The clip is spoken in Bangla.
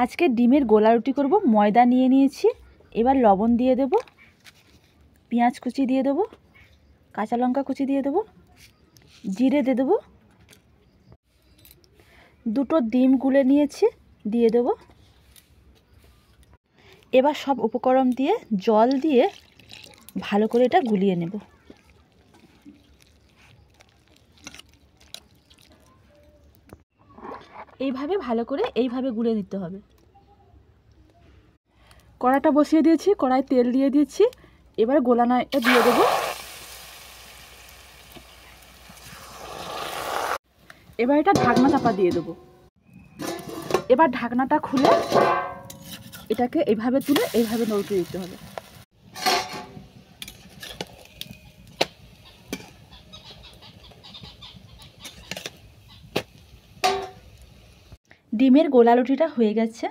আজকে ডিমের গোলা রুটি করব। ময়দা নিয়ে নিয়েছি। এবার লবণ দিয়ে দেব, পেঁয়াজ কুচি দিয়ে দেব, কাঁচা লঙ্কা কুচি দিয়ে দেব, জিরে দিয়ে দেব, দুটো ডিম গুলে নিয়েছি দিয়ে দেব। এবার সব উপকরণ দিয়ে জল দিয়ে ভালো করে এটা গুলিয়ে নেব। এইভাবে ভালো করে এইভাবে গুলে নিতে হবে। কড়াটা বসিয়ে দিয়েছি, কড়াই তেল দিয়ে দিয়েছি। এবার গোলানাটা দিয়ে দেব। এবার এটা ঢাকনা চাপা দিয়ে দেব। এবার ঢাকনাটা খুলে এটাকে এইভাবে তুলে এইভাবে নড়তে দিতে হবে। ডিমের গোলা রুটিটা হয়ে গেছে।